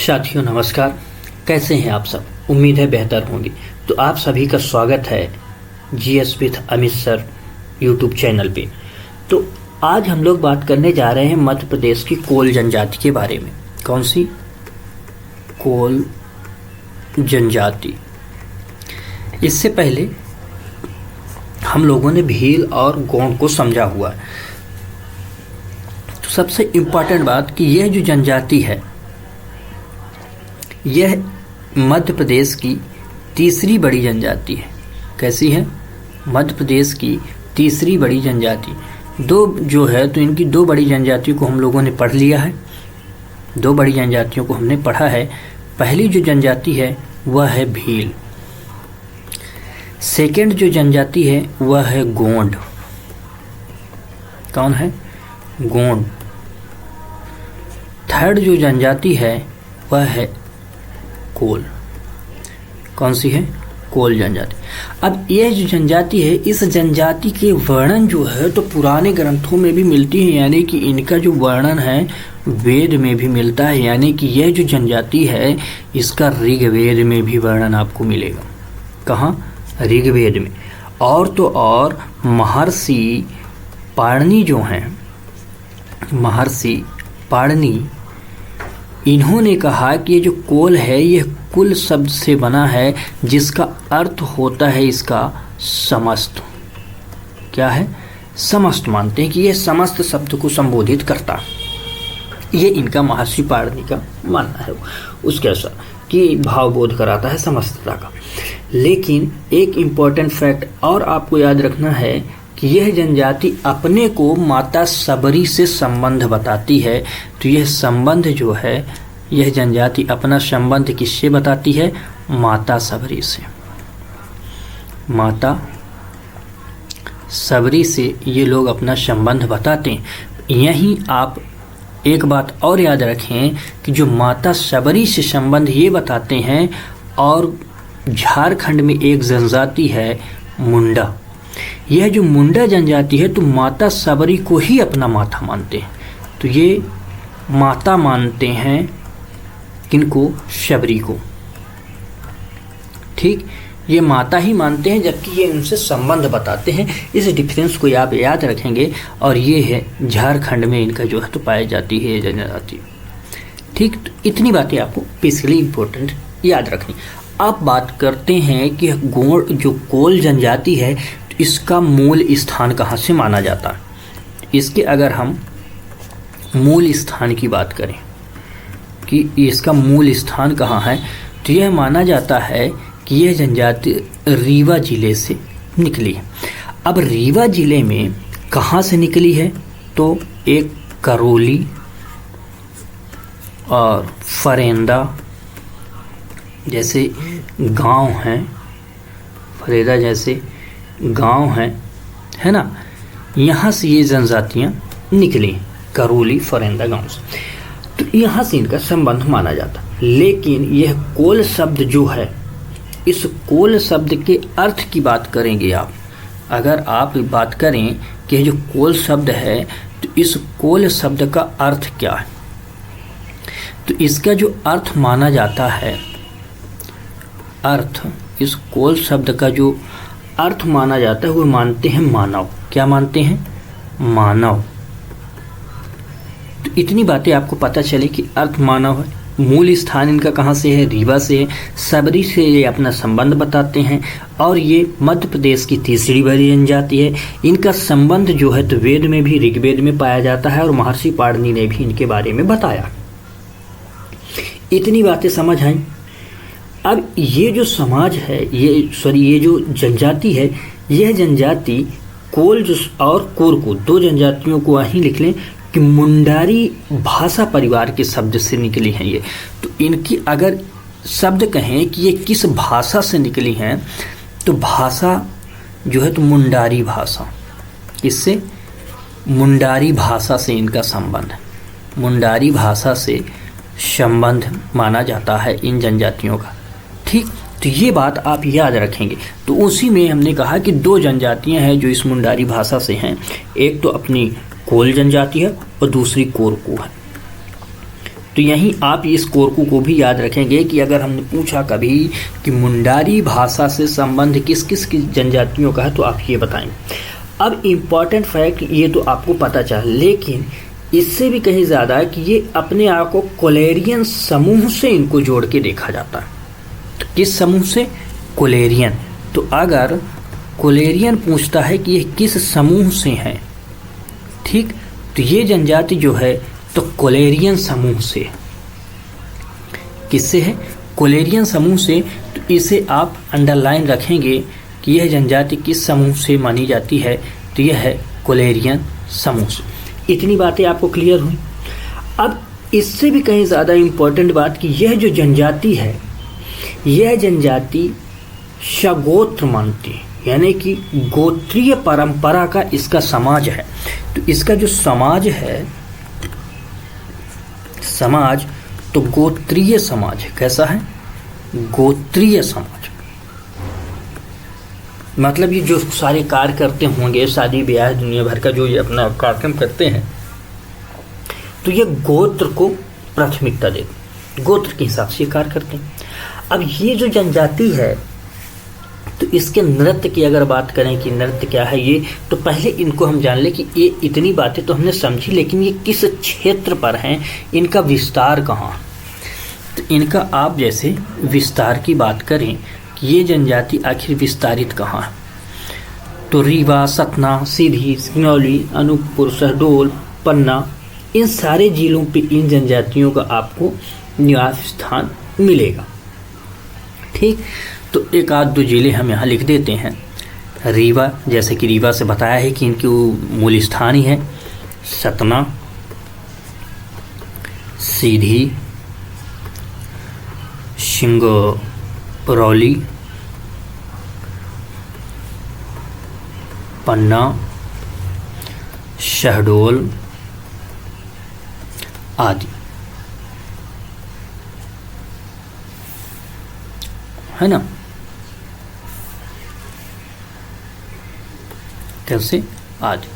साथियों नमस्कार। कैसे हैं आप सब? उम्मीद है बेहतर होंगे। तो आप सभी का स्वागत है GS with Amit sir YouTube channel पे। तो आज हम लोग बात करने जा रहे हैं मध्य प्रदेश की कोल जनजाति के बारे में। कौन सी? कोल जनजाति। इससे पहले हम लोगों ने भील और गोंड को समझा हुआ है। तो सबसे इम्पोर्टेंट बात कि यह जो जनजाति है यह मध्य प्रदेश की तीसरी बड़ी जनजाति है। कैसी है? मध्य प्रदेश की तीसरी बड़ी जनजाति। दो जो है तो इनकी दो बड़ी जनजातियों को हम लोगों ने पढ़ लिया है। दो बड़ी जनजातियों को हमने पढ़ा है। पहली जो जनजाति है वह है भील। सेकंड जो जनजाति है वह है गोंड। कौन है? गोंड। थर्ड जो जनजाति है वह है कोल। कौन सी है? कोल जनजाति। अब यह जो जनजाति है इस जनजाति के वर्णन जो है तो पुराने ग्रंथों में भी मिलती है, यानी कि इनका जो वर्णन है वेद में भी मिलता है। यानी कि यह जो जनजाति है इसका ऋग्वेद में भी वर्णन आपको मिलेगा। कहाँ? ऋग्वेद में। और तो और महर्षि पाणिनि जो हैं, महर्षि पाणिनि, इन्होंने कहा कि ये जो कोल है यह कुल शब्द से बना है जिसका अर्थ होता है इसका समस्त। क्या है? समस्त। मानते हैं कि यह समस्त शब्द को संबोधित करता। ये इनका महर्षि पाणिनि का मानना है उसके अनुसार कि भावबोध कराता है समस्तता का। लेकिन एक इम्पॉर्टेंट फैक्ट और आपको याद रखना है कि यह जनजाति अपने को माता सबरी से संबंध बताती है। तो यह संबंध जो है, यह जनजाति अपना संबंध किससे बताती है? माता सबरी से। माता सबरी से ये लोग अपना संबंध बताते हैं। यहीं आप एक बात और याद रखें कि जो माता सबरी से संबंध ये बताते हैं, और झारखंड में एक जनजाति है मुंडा। यह जो मुंडा जनजाति है तो माता सबरी को ही अपना माता मानते हैं। तो ये माता मानते हैं किनको? शबरी को। ठीक, ये माता ही मानते हैं, जबकि ये उनसे संबंध बताते हैं। इस डिफरेंस को आप याद रखेंगे। और ये है झारखंड में इनका जो है तो पाई जाती है ये जनजाति। ठीक, तो इतनी बातें आपको बेसिकली इम्पोर्टेंट याद रखनी। अब बात करते हैं कि गोंड जो कोल जनजाति है इसका मूल स्थान कहाँ से माना जाता है। इसके अगर हम मूल स्थान की बात करें कि इसका मूल स्थान कहाँ है, तो यह माना जाता है कि यह जनजाति रीवा जिले से निकली है। अब रीवा जिले में कहाँ से निकली है? तो एक करौली और फरेंदा जैसे गांव हैं, फरेदा जैसे गांव हैं, है ना, यहाँ से ये जनजातियाँ निकली, करौली फरेंदा गांव से। तो यहाँ से इनका संबंध माना जाता। लेकिन यह कोल शब्द जो है, इस कोल शब्द के अर्थ की बात करेंगे आप। अगर आप बात करें कि जो कोल शब्द है तो इस कोल शब्द का अर्थ क्या है, तो इसका जो अर्थ माना जाता है, अर्थ, इस कोल शब्द का जो अर्थ माना जाता है वो मानते हैं मानव। क्या मानते हैं? मानव। तो इतनी बातें आपको पता चले कि अर्थ मानव है। मूल स्थान इनका कहाँ से है? रीवा से है। सबरी से ये अपना संबंध बताते हैं। और ये मध्य प्रदेश की तीसरी बड़ी जनजाति है। इनका संबंध जो है तो वेद में भी, ऋग्वेद में पाया जाता है, और महर्षि पाणिनि ने भी इनके बारे में बताया। इतनी बातें समझ आई। अब ये जो समाज है, ये जो जनजाति है, यह जनजाति कोल और कोरकू, दो जनजातियों को वहीं लिख लें कि मुंडारी भाषा परिवार के शब्द से निकली हैं ये। तो इनकी अगर शब्द कहें कि ये किस भाषा से निकली हैं, तो भाषा जो है तो मुंडारी भाषा। इससे मुंडारी भाषा से इनका संबंध है। मुंडारी भाषा से संबंध माना जाता है इन जनजातियों का। ठीक, तो ये बात आप याद रखेंगे। तो उसी में हमने कहा कि दो जनजातियां हैं जो इस मुंडारी भाषा से हैं। एक तो अपनी कोल जनजाति है और दूसरी कोरकू है। तो यहीं आप इस कोरकू को भी याद रखेंगे कि अगर हमने पूछा कभी कि मुंडारी भाषा से संबंध किस किस की जनजातियों का है तो आप ये बताएं। अब इम्पॉर्टेंट फैक्ट ये तो आपको पता चला, लेकिन इससे भी कहीं ज़्यादा कि ये अपने आप को कोलेरियन समूह से इनको जोड़ के देखा जाता है। तो किस समूह से? कोलेरियन। तो अगर कोलेरियन पूछता है कि ये किस समूह से हैं, ठीक, तो ये जनजाति जो है तो कोलेरियन समूह से। किससे है? कोलेरियन समूह से। तो इसे आप अंडरलाइन रखेंगे कि यह जनजाति किस समूह से मानी जाती है, तो यह है कोलेरियन समूह से। इतनी बातें आपको क्लियर हुई। अब इससे भी कहीं ज़्यादा इम्पोर्टेंट बात कि यह जो जनजाति है, यह जनजाति सगोत्र मानती है, यानी कि गोत्रीय परंपरा का इसका समाज है। तो इसका जो समाज है, समाज तो गोत्रीय समाज है। कैसा है? गोत्रीय समाज। मतलब ये जो सारे कार्य करते होंगे, शादी ब्याह दुनिया भर का जो ये अपना कार्यक्रम करते हैं, तो ये गोत्र को प्राथमिकता देते, गोत्र के हिसाब से ये कार्य करते हैं। अब ये जो जनजाति है, तो इसके नृत्य की अगर बात करें कि नृत्य क्या है ये, तो पहले इनको हम जान लें कि ये इतनी बातें तो हमने समझी, लेकिन ये किस क्षेत्र पर हैं, इनका विस्तार कहाँ। तो इनका आप जैसे विस्तार की बात करें कि ये जनजाति आखिर विस्तारित कहाँ है, तो रीवा, सतना, सीधी, सिंगरौली, अनूपपुर, शहडोल, पन्ना, इन सारे जिलों पे इन जनजातियों का आपको निवास स्थान मिलेगा। ठीक, तो एक आध दो जिले हम यहाँ लिख देते हैं। रीवा, जैसे कि रीवा से बताया है कि इनकी मूल स्थान ही है। सतना, सीधी, सिंगरौली, पन्ना, शहडोल आदि, है ना। कैसे? आदि।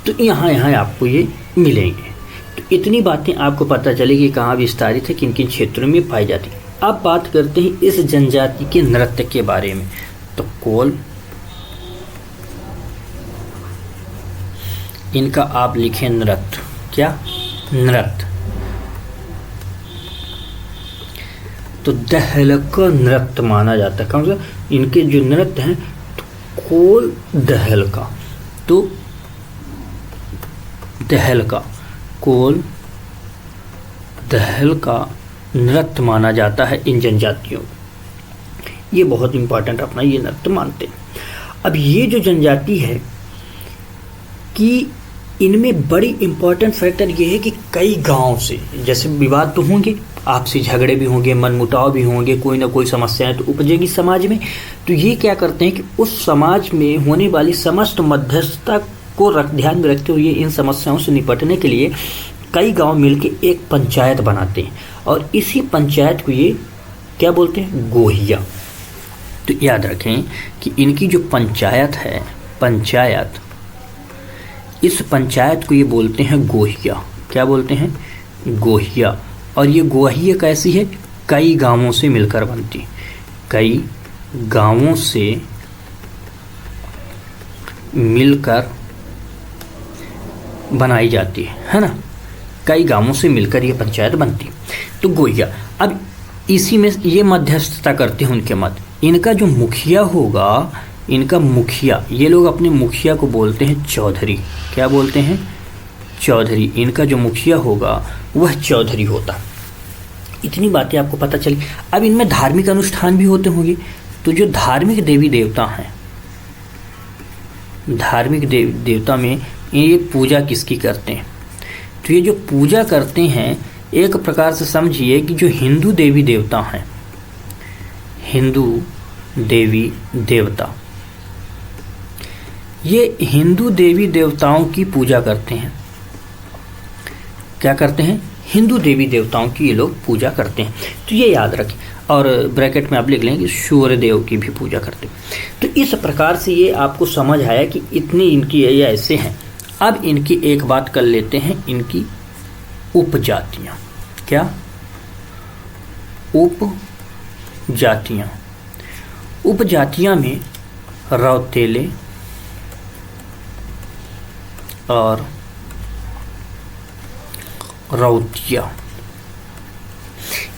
तो यहाँ आपको ये मिलेंगे। तो इतनी बातें आपको पता चलेगी कहाँ विस्तारित है, किन किन क्षेत्रों में पाई जाती है। अब बात करते हैं इस जनजाति के नृत्य के बारे में। तो कोल, इनका आप लिखें नृत्य। क्या? नृत्य। तो दहलका नृत्य माना जाता है। कौन सा? इनके जो नृत्य हैं, तो कोल दहलका, तो दहलका, कोल दहलका नृत्य माना जाता है इन जनजातियों। ये बहुत इंपॉर्टेंट अपना ये नृत्य मानते हैं। अब ये जो जनजाति है कि इनमें बड़ी इंपॉर्टेंट फैक्टर ये है कि कई गांव से, जैसे विवाद तो होंगे, आपसी झगड़े भी होंगे, मनमुटाव भी होंगे, कोई ना कोई समस्याएं तो उपजेगी समाज में। तो ये क्या करते हैं कि उस समाज में होने वाली समस्त मध्यस्थता को ध्यान में रखते हुए इन समस्याओं से निपटने के लिए कई गांव मिलकर एक पंचायत बनाते हैं, और इसी पंचायत को ये क्या बोलते हैं? गोहिया। तो याद रखें कि इनकी जो पंचायत है, पंचायत, इस पंचायत को ये बोलते हैं गोहिया। क्या बोलते हैं? गोहिया। और ये गोहिया कैसी है? कई गांवों से मिलकर बनती, कई गांवों से मिलकर बनाई जाती है ना। कई गांवों से मिलकर ये पंचायत बनती, तो गोहिया। अब इसी में ये मध्यस्थता करते हैं उनके मध्य। इनका जो मुखिया होगा, इनका मुखिया, ये लोग अपने मुखिया को बोलते हैं चौधरी। क्या बोलते हैं? चौधरी। इनका जो मुखिया होगा वह चौधरी होता। इतनी बातें आपको पता चली। अब इनमें धार्मिक अनुष्ठान भी होते होंगे। तो जो धार्मिक देवी देवता हैं, धार्मिक देवता में ये पूजा किसकी करते हैं? तो ये जो पूजा करते हैं, एक प्रकार से समझिए कि जो हिंदू देवी देवता हैं, हिंदू देवी देवता, ये हिंदू देवी देवताओं की पूजा करते हैं। क्या करते हैं? हिंदू देवी देवताओं की ये लोग पूजा करते हैं। तो ये याद रखें, और ब्रैकेट में आप लिख लें कि सूर्य देव की भी पूजा करते हैं। तो इस प्रकार से ये आपको समझ आया कि इतनी इनकी ये ऐसे हैं। अब इनकी एक बात कर लेते हैं, इनकी उपजातियां। क्या? उपजातियां। उपजातियां में रौतेले और रौतिया,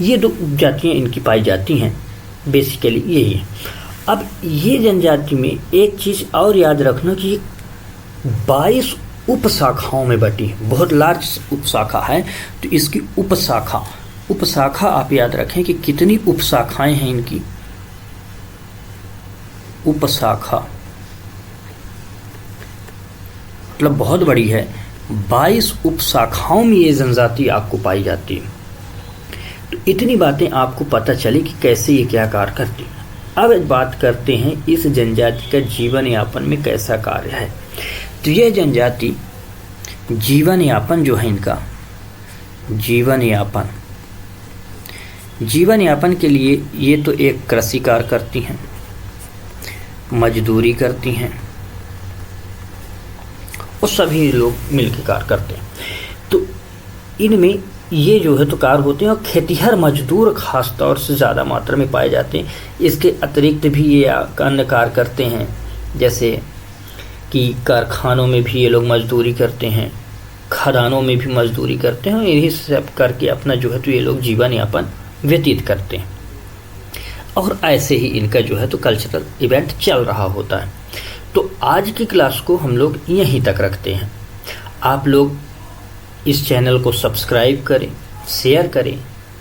ये दो उपजातियां इनकी पाई जाती हैं। बेसिकली यही है। अब ये जनजाति में एक चीज और याद रखना कि 22 उपशाखाओं में बटी है, बहुत लार्ज उपशाखा है। तो इसकी उपशाखा आप याद रखें कि कितनी उपशाखाएं हैं इनकी। उपशाखा मतलब बहुत बड़ी है। 22 उपशाखाओं में ये जनजाति आपको पाई जाती है। तो इतनी बातें आपको पता चली कि कैसे ये क्या कार्य करती है। अब बात करते हैं इस जनजाति का जीवन यापन में कैसा कार्य है। तो यह जनजाति जीवन यापन जो है इनका, जीवन यापन के लिए ये तो एक कृषि कार्य करती हैं, मजदूरी करती हैं और सभी लोग मिलकर कार्य करते हैं। तो इनमें ये जो है तो कार्य होते हैं और खेतिहर मजदूर खास तौर से ज़्यादा मात्रा में पाए जाते हैं। इसके अतिरिक्त भी ये अन्य कार्य करते हैं, जैसे कि कारखानों में भी ये लोग मजदूरी करते हैं, खदानों में भी मजदूरी करते हैं। यही सब करके अपना जो है तो ये लोग जीवन यापन व्यतीत करते हैं। और ऐसे ही इनका जो है तो कल्चरल इवेंट चल रहा होता है। तो आज की क्लास को हम लोग यहीं तक रखते हैं। आप लोग इस चैनल को सब्सक्राइब करें, शेयर करें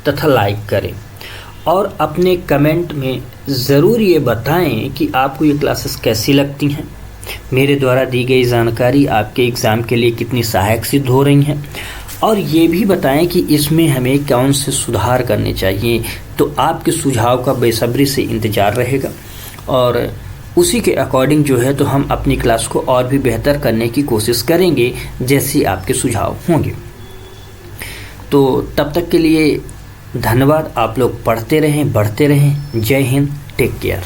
तथा लाइक करें और अपने कमेंट में ज़रूर ये बताएं कि आपको ये क्लासेस कैसी लगती हैं, मेरे द्वारा दी गई जानकारी आपके एग्ज़ाम के लिए कितनी सहायक सिद्ध हो रही हैं, और ये भी बताएं कि इसमें हमें कौन से सुधार करने चाहिए। तो आपके सुझाव का बेसब्री से इंतज़ार रहेगा और उसी के अकॉर्डिंग जो है तो हम अपनी क्लास को और भी बेहतर करने की कोशिश करेंगे जैसे आपके सुझाव होंगे। तो तब तक के लिए धन्यवाद। आप लोग पढ़ते रहें, बढ़ते रहें। जय हिंद, टेक केयर।